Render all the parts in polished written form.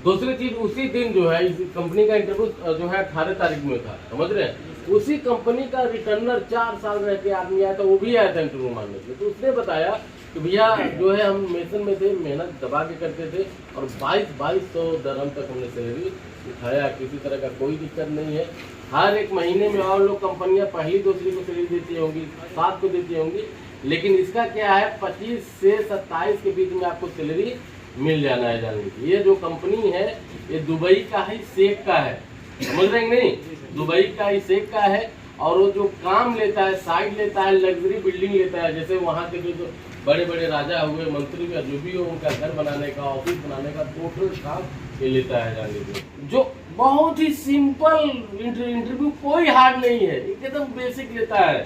दूसरी चीज उसी दिन जो है इस कंपनी का इंटरव्यू जो है 18 तारीख में था, समझ रहे हैं। उसी कंपनी का रिटर्नर 4 साल रह के आदमी आया था, वो भी आया था इंटरव्यू मारने के लिए। तो उसने बताया कि भैया जो है हम मेसन में थे, मेहनत दबा के करते थे और 2200 दरहम तक हमने सैलरी उठाया, किसी तरह का कोई दिक्कत नहीं है। हर एक महीने में और लोग कंपनियां पहली दूसरी को सैलरी देती होंगी, 7 को देती होंगी, लेकिन इसका क्या है 25 से 27 के बीच में आपको सैलरी मिल जाना है। जान लीजिए ये जो कंपनी है ये दुबई का ही शेख का है, समझ रहे हैं नहीं, दुबई का ही शेख का है। और वो जो काम लेता है, साइड लेता है, लग्जरी बिल्डिंग लेता है, जैसे वहाँ के जो बड़े बड़े राजा हुए, मंत्री हुए, जो भी हो, उनका घर बनाने का, ऑफिस बनाने का टोटल काम ये लेता है। जान लीजिए जो बहुत ही सिंपल इंटरव्यू, कोई हार्ड नहीं है, एकदम बेसिक लेता है,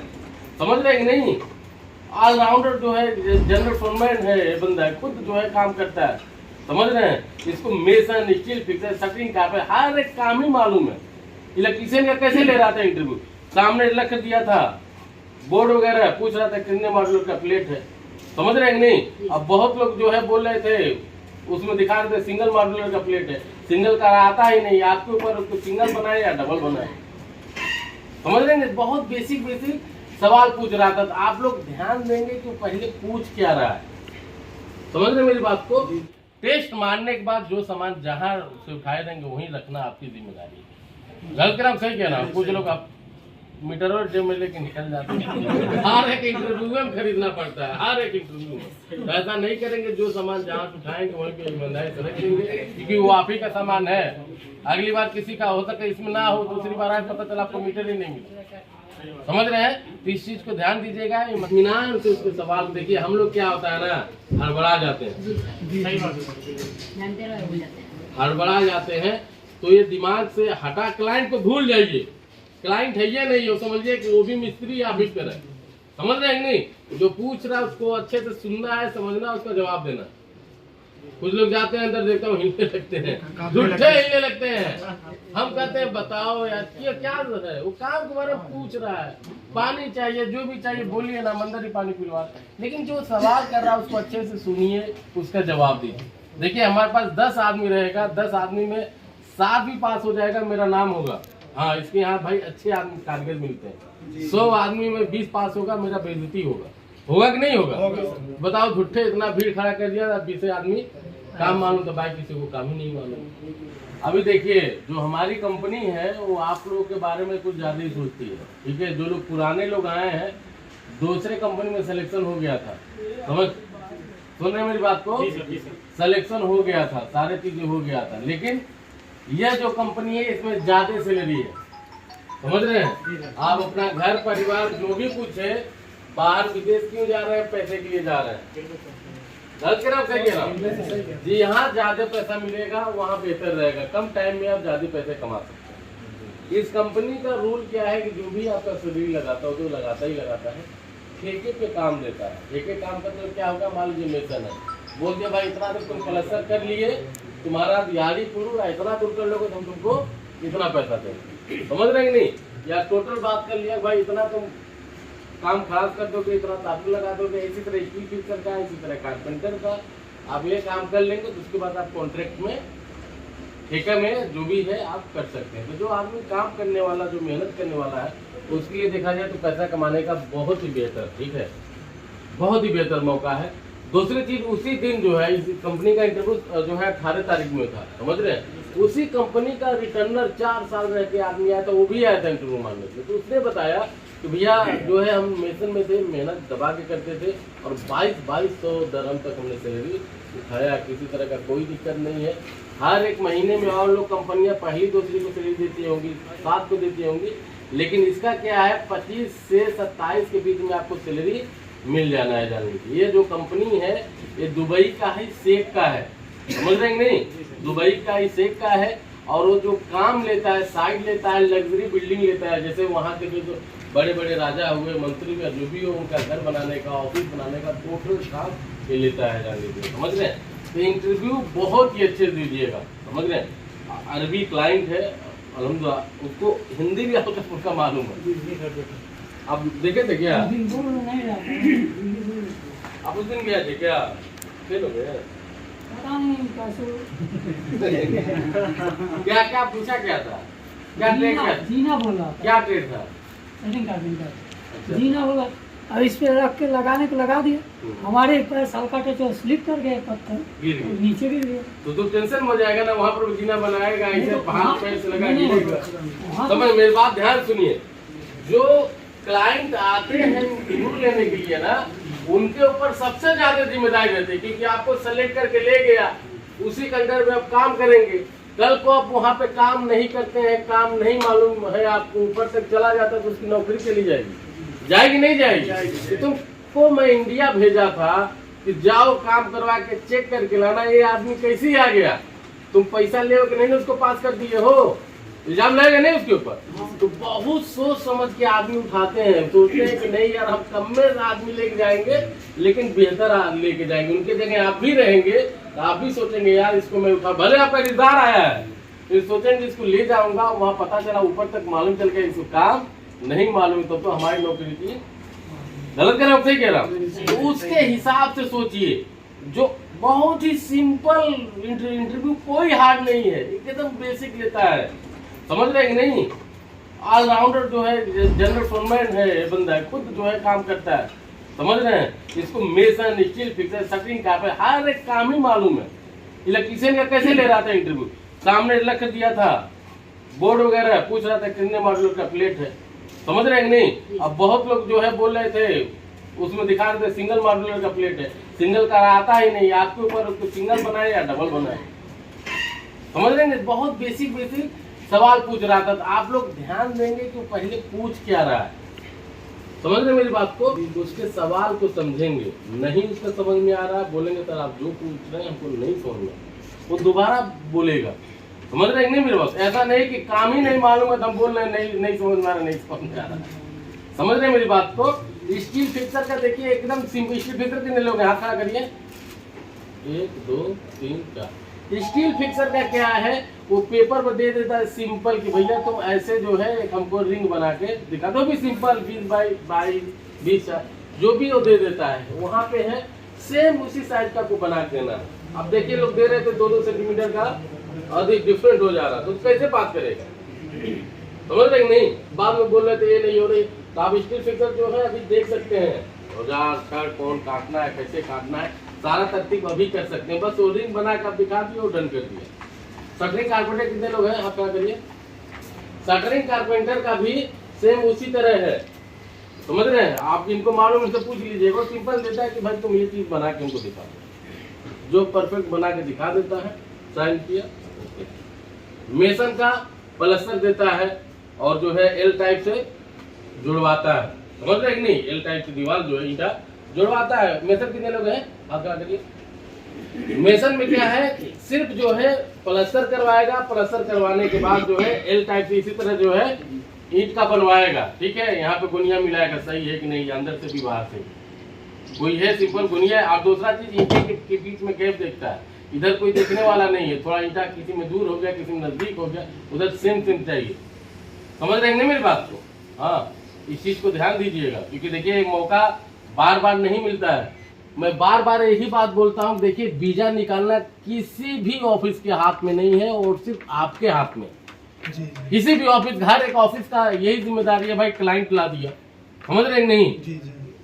समझ रहे हैं नहीं। ऑलराउंडर जो है, जनरल फोरमैन है ये बंदा, खुद जो है काम करता है, समझ रहे हैं। इसको मेसन, स्टील फिक्सर, शटरिंग का हर एक काम ही मालूम है। इलेक्ट्रीशियन का कैसे ले रहा था इंटरव्यू, सामने रख दिया था बोर्ड वगैरह, पूछ रहा था कितने मॉडल का प्लेट है, समझ रहे हैं नहीं। अब बहुत लोग जो है बोल रहे थे, उसमें दिखा रहे थे सिंगल मॉडुलर का प्लेट है, सिंगल का आता ही नहीं, आपके ऊपर उसको सिंगल बनाए या डबल बनाए, समझ रहे हैं। बहुत बेसिक बेसिक सवाल पूछ रहा था। तो आप लोग ध्यान देंगे कि पहले पूछ क्या रहा है, समझ रहे मेरी बात को। टेस्ट मारने के बाद जो सामान जहाँ से उठाए देंगे वहीं रखना आपकी जिम्मेदारी है। गलत कराम सही कहना, कुछ लोग आप मीटर और जेब में लेके निकल जाते हैं। हर एक इंटरव्यू में खरीदना पड़ता है, हर एक इंटरव्यू में। तो ऐसा नहीं करेंगे, जो सामान जहाँ से उठाएंगे वहीं पे ईमानदारी से रख देंगे, क्योंकि वो आप ही का सामान है। अगली बार किसी का हो सके इसमें ना हो, दूसरी बार आज पता चला आपको मीटर ही नहीं मिला, समझ रहे हैं। तो इस चीज को ध्यान दीजिएगा, इत्मीनान से उसके सवाल देखिए। हम लोग क्या होता है ना, हड़बड़ा जाते हैं, हड़बड़ा जाते हैं। तो ये दिमाग से हटा, क्लाइंट को भूल जाइए, क्लाइंट है ये नहीं हो, समझिए कि वो भी मिस्त्री या बिस्तर है, समझ रहे हैं नहीं। जो पूछ रहा है उसको अच्छे से सुनना है, समझना, उसका जवाब देना। कुछ लोग जाते हैं अंदर, देखता हूँ हिलने लगते हैं, झूठे हिलने लगते हैं। हम कहते हैं बताओ यार ये क्या है, वो काम के बारे में पूछ रहा है, पानी चाहिए, जो भी चाहिए बोलिए ना, मंदिर ही पानी पिलवा। लेकिन जो सवाल कर रहा है उसको अच्छे से सुनिए, उसका जवाब दीजिए। देखिए हमारे पास 10 आदमी रहेगा, 10 आदमी में 7 भी पास हो जाएगा, मेरा नाम होगा। हाँ, इसके यहाँ भाई अच्छे आदमी कारीगर मिलते हैं। 100 आदमी में 20 पास होगा, मेरा बेइज्जती होगा, होगा कि नहीं होगा? बताओ, झूठे इतना भीड़ खड़ा कर दिया, 20 आदमी काम मालूम, तो भाई किसी को काम ही नहीं मालूम। अभी देखिए जो हमारी कंपनी है वो आप लोगों के बारे में कुछ ज्यादा ही सोचती है, ठीक है। जो लोग पुराने लोग आए हैं, दूसरे कंपनी में सिलेक्शन हो गया था, समझ सुन रहे मेरी बात को, सिलेक्शन हो गया था, सारी चीजें हो गया था, लेकिन यह जो कंपनी है इसमें ज्यादा सैलरी है, समझ रहे हैं। आप अपना घर परिवार जो भी कुछ है, बाहर विदेश क्यों जा रहे हैं, पैसे के लिए जा रहे हैं, गलत कह रहा हूं, सही कह रहा हूं जी। यहाँ ज्यादा पैसा मिलेगा, वहाँ बेहतर रहेगा, कम टाइम में आप ज्यादा पैसे कमा सकते हैं। इस कंपनी का रूल क्या है कि जो भी आपका सैलरी लगाता है तो लगाता ही लगाता है, ठेके पे काम देता है। ठेके काम का तो क्या होगा, मान लीजिए मेसन है, बोल दिया भाई इतना तो तुम प्लस्तर कर लिए, तुम्हारा दिहाड़ी पूरा इतना दूर कर लोगे तो हम तुमको इतना पैसा देंगे, समझ रहे नहीं। या टोटल बात कर लिया भाई इतना तुम काम खराब कर दोगे, इतना ताबू लगा दोगे, इसी तरह स्टील फिक्सर का, इसी तरह कारपेंटर का आप ये काम कर लेंगे, तो उसके बाद आप कॉन्ट्रैक्ट में, ठेका में जो भी है आप कर सकते हैं। तो जो आदमी काम करने वाला, जो मेहनत करने वाला है, उसके लिए देखा जाए तो पैसा कमाने का बहुत ही बेहतर, ठीक है, बहुत ही बेहतर मौका है। दूसरी चीज उसी दिन जो है इस कंपनी का इंटरव्यू जो है 18 तारीख में था, समझ रहे हैं। उसी कंपनी का रिटर्नर 4 साल रह के आदमी आया था, वो भी आया था इंटरव्यू मारने के लिए। तो उसने बताया कि भैया जो है हम मेसन में थे, मेहनत दबा के करते थे और 2200 दरहम तक हमने सैलरी उठाया, किसी तरह का कोई दिक्कत नहीं है। हर एक महीने में और लोग कंपनियां पहली दूसरी को सैलरी देती होंगी, 7 को देती होंगी, लेकिन इसका क्या है 25 से 27 के बीच में आपको सैलरी मिल जाना है। जान लीजिए ये जो कंपनी है ये दुबई का ही शेख का है, समझ रहे हैं नहीं, दुबई का ही शेख का है। और वो जो काम लेता है, साइड लेता है, लग्जरी बिल्डिंग लेता है, जैसे वहाँ के जो बड़े बड़े राजा हुए, मंत्री हुए, जो भी हो, उनका घर बनाने का, ऑफिस बनाने का टोटल काम ये लेता है। जान लीजिए, समझ रहे हैं। तो इंटरव्यू बहुत ही अच्छे से दीजिएगा, समझ रहे हैं। अरबी क्लाइंट है, अल्हम्दुलिल्लाह उसको हिंदी भी हल्का फुल्का मालूम है। आप देखे थे क्या, आप उस दिन गए थे क्या, फेल हो गए, पता नहीं कैसे क्या क्या पूछा, क्या था, क्या ट्रेड जीना, था, जीना बोल रहा था, क्या ट्रेड था? Setting carpenter. अच्छा। जीना बोला, अब इस पे रख के लगाने को लगा दिया। हमारे एक पैर साल काटे तो स्लिप कर गए, पत्थर गिर गए। नीचे गिर गया। तो तू टेंशन हो जाएगा ना, वहाँ पर जीना बनाएगा ऐसे हाथ पैर से लगा नहीं, गिरेगा। वहाँ समझ, मेरी बात ध्यान सुनिए। जो क्लाइंट आते हैं इंटरव्यू लेने के लिए ना, उनके ऊपर सबसे ज्यादा जिम्मेदारी रहती है, क्योंकि आपको सेलेक्ट करके ले गया, उसी के अंडर में आप काम करेंगे। कल को आप वहाँ पे काम नहीं करते हैं, काम नहीं मालूम है आपको, ऊपर तक चला जाता है तो उसकी नौकरी चली जाएगी, जाएगी नहीं जाएगी? तुमको मैं इंडिया भेजा था कि जाओ काम करवा के चेक करके लाना, ये आदमी कैसे ही आ गया? तुम पैसा ले कि नहीं उसको पास कर दिए हो, इल्जाम लगेगा नहीं उसके ऊपर? तो बहुत सोच समझ के आदमी उठाते हैं, सोचते हैं कि नहीं यार हम कम में आदमी लेके जाएंगे लेकिन बेहतर लेके जाएंगे, उनके जगह आप भी रहेंगे तो आप भी सोचेंगे यार इसको मैं उठा, भले आपका रिश्तेदार आया है फिर सोचेंगे इसको ले जाऊंगा, वहाँ पता चला ऊपर तक मालूम चल गया इसको काम नहीं मालूम, तो हमारी नौकरी की गलत कह रहा हूँ, सही कह रहा हूँ? तो उसके हिसाब से सोचिए। जो बहुत ही सिंपल इंटरव्यू, कोई हार्ड नहीं है, एकदम बेसिक लेता है, समझ रहे कि नहीं? ऑलराउंडर जो है, जनरल फोरमैन है ये बंदा, खुद जो है काम करता है, समझ रहे हैं? इसको मेसन, स्टील फिक्सर, शटरिंग का हर एक काम ही मालूम है। इलेक्ट्रीशियन का कैसे ले रहा था इंटरव्यू, सामने रख दिया था बोर्ड वगैरह, पूछ रहा था कितने मॉडल का प्लेट है, समझ रहे हैं कि नहीं? अब बहुत लोग जो है बोल रहे थे, उसमें दिखा रहे थे सिंगल मॉड्यूलर का प्लेट है, सिंगल का आता ही नहीं, आपके ऊपर उसको सिंगल बनाए या डबल बनाए, समझ रहे हैं? बहुत बेसिक बेसिक सवाल पूछ रहा था। तो आप लोग ध्यान देंगे कि पहले पूछ क्या रहा है, समझ रहे मेरी बात को? उसके सवाल को समझेंगे, नहीं उसका समझ में आ रहा है बोलेंगे सर आप जो पूछ रहे हैं हमको नहीं समझ में, वो दोबारा बोलेगा, समझ रहे नहीं मेरे पास? ऐसा नहीं कि काम ही नहीं मालूम है तो हम बोल रहे हैं नहीं समझ में आ रहा, नहीं समझ में आ रहा, समझ रहे मेरी बात को? स्टील फिक्सर का देखिए एकदम सिंपल। स्टील फिक्सर कितने लोग हैं, हाथ खड़ा करिए, 1 2 3 4। स्टील फिक्सर का क्या है, वो पेपर पर दे देता है सिंपल कि भैया तुम ऐसे जो है एक हमको रिंग बना के दिखा दो, भी सिंपल 20 बाई 20 जो भी वो दे देता है, वहाँ पे है सेम उसी साइज का को बना के देना। अब देखिए लोग दे रहे थे 2-2 सेंटीमीटर का, अधिक डिफरेंट हो जा रहा, तो कैसे बात करेगा, समझ रहे नहीं? बाद में बोल रहे थे ये नहीं हो रही, तो आप स्टील फिक्सर जो है अभी देख सकते हैं, औजार शर्ट कौन काटना है, कैसे काटना है, सारा तरतीब अभी कर सकते हैं, बस वो रिंग बना के आप दिखा दिए और डन कर दिया। शटरिंग कारपेंटर कितने लोग हैं, आप क्या करिए? शटरिंग कारपेंटर का भी सेम उसी तरह है, समझ रहे हैं? आप इनको मालूम इनसे पूछ लीजिएगा, सिंपल देता है कि भाई तुम ये चीज बना के हमको दिखा दो, जो परफेक्ट बना के दिखा देता है, साइन किया। मेसन का प्लास्टर देता है और जो है एल टाइप से जुड़वाता है, समझ रहे कि नहीं? एल टाइप से दीवार जो है ईंटा जुड़वाता है। मेसन कितने लोग हैं, आप क्या करिए? मेसन में क्या है, सिर्फ जो है प्लास्टर करवाएगा, प्लास्टर करवाने के बाद जो है एल टाइप से इसी तरह जो है ईंट का बनवाएगा, ठीक है? यहाँ पे गुनिया मिलाएगा, सही है कि नहीं, अंदर से भी बाहर से कोई है सिंपल गुनिया। और दूसरा चीज ईंटे के बीच में गैप देखता है, इधर कोई देखने वाला नहीं है, थोड़ा ईंटा किसी में दूर हो गया किसी में नजदीक हो गया, उधर सेम चाहिए, समझ रहे हैं मेरी बात को? हाँ, इस चीज को ध्यान दीजिएगा, क्योंकि देखिए मौका बार बार नहीं मिलता है। मैं बार बार यही बात बोलता हूँ, देखिए वीजा निकालना किसी भी ऑफिस के हाथ में नहीं है और सिर्फ आपके हाथ में। किसी भी ऑफिस, हर एक ऑफिस का यही जिम्मेदारी है भाई, क्लाइंट ला दिया, समझ रहे नहीं?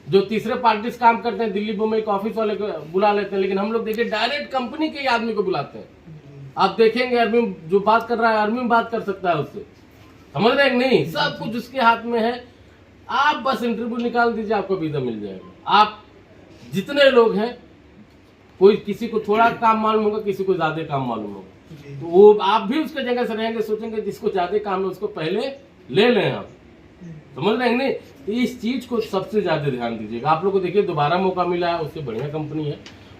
जो तीसरे पार्टी से काम करते हैं दिल्ली बम्बई के ऑफिस वाले को बुला लेते हैं, लेकिन हम लोग देखिए डायरेक्ट कंपनी के आदमी को बुलाते हैं। आप देखेंगे अरबी जो बात कर रहा है अरबी में बात कर सकता है उससे, समझ रहे नहीं? सब कुछ उसके हाथ में है, आप बस इंटरव्यू निकाल दीजिए, आपको वीजा मिल जाएगा। आप जितने लोग हैं, कोई किसी को थोड़ा काम मालूम होगा, किसी को ज्यादा काम मालूम होगा, तो वो आप भी उसके जगह से रहेंगे, सोचेंगे जिसको ज्यादा काम है उसको पहले ले लें आप, समझ रहे हैं नहीं? तो इस चीज को सबसे ज्यादा ध्यान दीजिएगा। आप लोग को देखिए दोबारा मौका मिला है, उससे बढ़िया कंपनी है।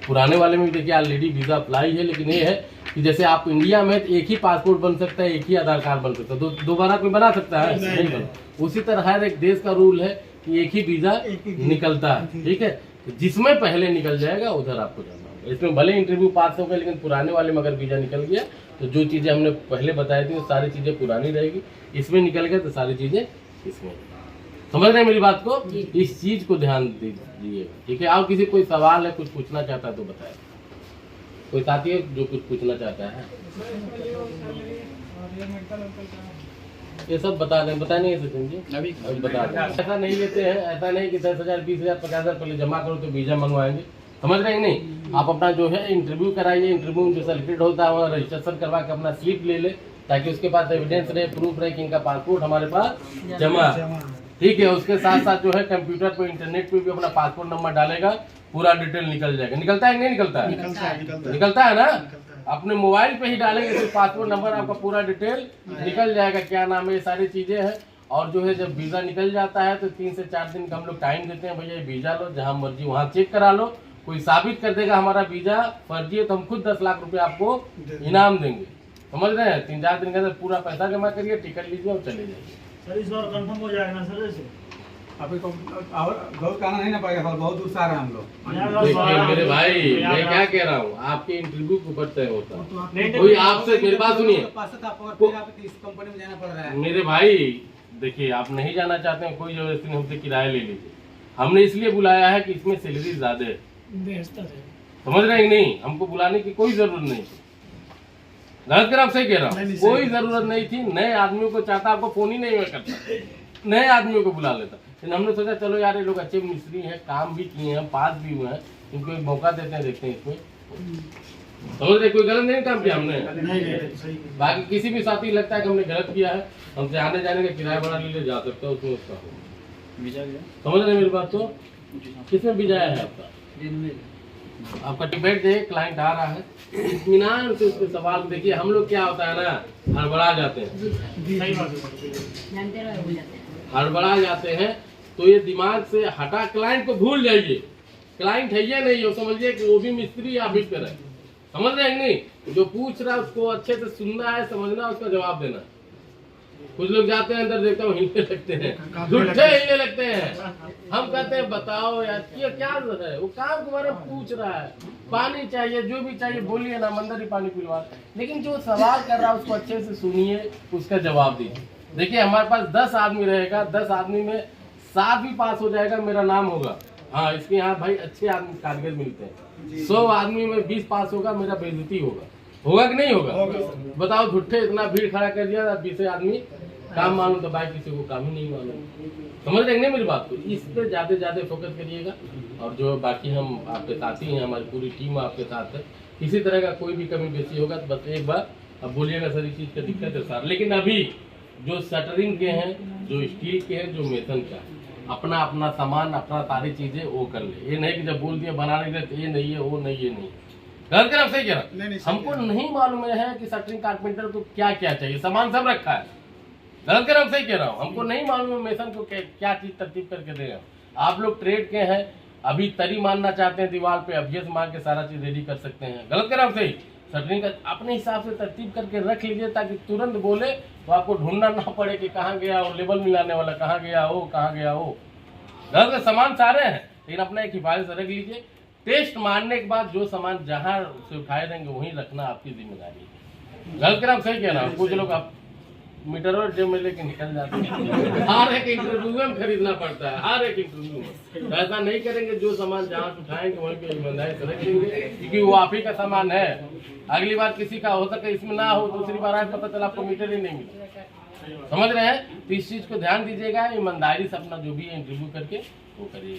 पुराने वाले में भी देखिए ऑलरेडी वीजा अप्लाई है, लेकिन ये है कि जैसे आप इंडिया में तो एक ही पासपोर्ट बन सकता है, एक ही आधार कार्ड बन सकता है, दोबारा कोई बना सकता है नहीं बना। उसी तरह हर एक देश का रूल है कि एक ही वीजा निकलता है, ठीक है? जिसमें पहले निकल जाएगा उधर आपको जाना होगा। इसमें भले इंटरव्यू पास होगा, लेकिन पुराने वाले में अगर वीजा निकल गया तो जो चीजें हमने पहले बताई थी वो सारी चीजें पुरानी रहेगी, इसमें निकल गया तो सारी चीजें इसमें। समझ रहे हैं मेरी बात को? इस चीज को ध्यान दीजिए, ठीक है? और किसी कोई सवाल है, कुछ पूछना चाहता है तो बताएं। कोई साथी है जो कुछ पूछना चाहता है? ये सब बता दें, बता नहीं है सचिन जी, अभी बता दें। ऐसा नहीं लेते हैं, ऐसा नहीं कि 10,000 20,000 50,000 पहले जमा करो तो वीजा मंगवाएंगे, समझ रहे हैं नहीं। आप अपना जो है इंटरव्यू कराइए, इंटरव्यू में जो सेलेक्टेड होता है वहाँ रजिस्ट्रेशन करवा के अपना स्लिप ले ले, ताकि उसके पास एविडेंस रहे, प्रूफ रहे कि इनका पासपोर्ट हमारे पास जमा, ठीक है। उसके साथ साथ जो है कंप्यूटर पे इंटरनेट पे भी अपना पासपोर्ट नंबर डालेगा, पूरा डिटेल निकल जाएगा। निकलता है कि नहीं निकलता है? निकलता है ना। अपने मोबाइल पे ही डालेंगे तो पासपोर्ट नंबर आपका पूरा डिटेल निकल जाएगा, क्या नाम है, ये सारी चीजें हैं। और जो है जब वीजा निकल जाता है तो 3 से 4 दिन का हम लोग टाइम देते हैं, भैया वीजा लो, जहाँ मर्जी वहाँ चेक करा लो। कोई साबित कर देगा हमारा वीजा फर्जी है तो हम खुद 10 लाख रुपए आपको इनाम देंगे, समझ रहे हैं। 3-4 दिन के अंदर पूरा पैसा जमा करिए, टिकट लीजिए और चले जाइए। सर इस बार कंफर्म हो जाएगा ना सर? जैसे अभी तो बहुत कहना नहीं ना पड़ेगा सर, बहुत दूर से आ रहे हैं हम लोग। देखिए मेरे भाई, मैं क्या कह रहा हूँ, आपके इंटरव्यू के ऊपर तय होता है। कोई आपसे, मेरी बात सुनिए, इस कंपनी में जाना पड़ रहा है। मेरे भाई देखिए, आप नहीं जाना चाहते हैं, कोई जबरदस्ती नहीं, हमसे किराया ले लीजिए। हमने इसलिए बुलाया है कि इसमें सैलरी ज्यादा है, समझ रहे हैं नहीं। हमको बुलाने की कोई जरूरत नहीं थी, गलत कर, आप सही कह रहा हूँ, कोई जरूरत नहीं थी। नए आदमियों को चाहता, आपको फोन ही नहीं मैं करता, नए आदमियों को बुला लेता। लेकिन हमने सोचा चलो यार ये लोग अच्छे मिस्त्री हैं, काम भी किए हैं, पास भी हुए हैं, इनको एक मौका देते हैं, देखते हैं इसमें, समझ रहे। कोई गलत नहीं काम किया हमने। बाकी किसी भी साथी लगता है कि हमने गलत किया है, हमसे आने जाने का किराया बढ़ा ले जा सकता है, उसमें उसका समझ रहे मेरी बात। तो किसमें वीजा है आपका टिकट दे, क्लाइंट आ रहा है, इत्मीनान से उसके सवाल देखिए। हम लोग क्या होता है ना, हड़बड़ा जाते हैं, हड़बड़ा जाते हैं, तो ये दिमाग से हटा, क्लाइंट को भूल जाइए। क्लाइंट है ये नहीं हो, समझिए कि वो भी मिस्त्री या बिकर है, समझ रहे हैं नहीं। जो पूछ रहा है उसको अच्छे से सुनना है, समझना, उसका जवाब देना। कुछ लोग जाते हैं अंदर, देखता हूँ हिलने लगते हैं, झूठे हिलने लगते हैं। हम कहते हैं बताओ यार ये क्या है, वो काम तुम्हारा पूछ रहा है, पानी चाहिए, जो भी चाहिए बोलिए ना, मंदिर ही पानी पिलवा। लेकिन जो सवाल कर रहा है उसको अच्छे से सुनिए, उसका जवाब दीजिए। देखिए हमारे पास 10 आदमी रहेगा, 10 आदमी में 7 भी पास हो जाएगा, मेरा नाम होगा। हाँ, इसके यहाँ भाई अच्छे आदमी कारीगर मिलते हैं। 100 आदमी में 20 पास होगा, मेरा बेइज्जती होगा, होगा कि नहीं होगा? बताओ, झूठे इतना भीड़ खड़ा कर दिया, 20 आदमी काम मालूम तो भाई किसी को काम ही नहीं मालूम, समझ रहे नहीं मेरी बात को। इस पे ज्यादा फोकस करिएगा। और जो बाकी हम आपके साथी हैं, हमारी पूरी टीम आपके साथ है, किसी तरह का कोई भी कमी बेसी होगा तो बस एक बार अब बोलिएगा, सर इस चीज का दिक्कत है सर। लेकिन अभी जो शटरिंग के हैं, जो स्टील के हैं, जो मेसन का, अपना अपना सामान, अपना सारी चीजें वो कर ले। ये नहीं कि जब बोल दिया बनाने के लिए ये नहीं है, वो नहीं, ये नहीं, गलत कर, सही कह रहा। हमको नहीं मालूम है कि शटरिंग कारपेंटर को क्या क्या चाहिए, सामान सब रखा है, गलत कर, सही कह रहा हूँ। हमको नहीं मालूम है मेसन को क्या चीज तरतीब करके देगा। आप लोग ट्रेड के हैं, अभी तरी मारना चाहते हैं दीवार पे, अभियस मार के सारा चीज रेडी कर सकते हैं, गलत कर रहा हूँ सही। शटरिंग का अपने हिसाब से तरतीब करके रख लीजिए, ताकि तुरंत बोले तो आपको ढूंढना ना पड़े कि कहाँ गया हो, लेबल मिलाने वाला कहाँ गया हो, कहाँ गया हो। गलत का सामान सारे हैं, लेकिन अपना एक हिफाजत से रख लीजिए। टेस्ट मारने के बाद जो सामान जहाँ से उठाए देंगे वहीं रखना आपकी जिम्मेदारी है, गलत कर, सही कह रहा हूँ। कुछ लोग आप मीटर और जेब में लेके निकल जाते हैं, हर एक इंटरव्यू में खरीदना पड़ता है, हर एक इंटरव्यू में। ऐसा नहीं करेंगे, जो सामान जहाँ से उठाएंगे वहीं पे ईमानदारी से रख देंगे, क्योंकि वो आप ही का सामान है। अगली बार किसी का हो सके इसमें ना हो, दूसरी बार आए पता चला आपको मीटर ही नहीं मिला, समझ रहे हैं। तो इस चीज को ध्यान दीजिएगा, ईमानदारी से अपना जो भी इंटरव्यू करके वो करिए।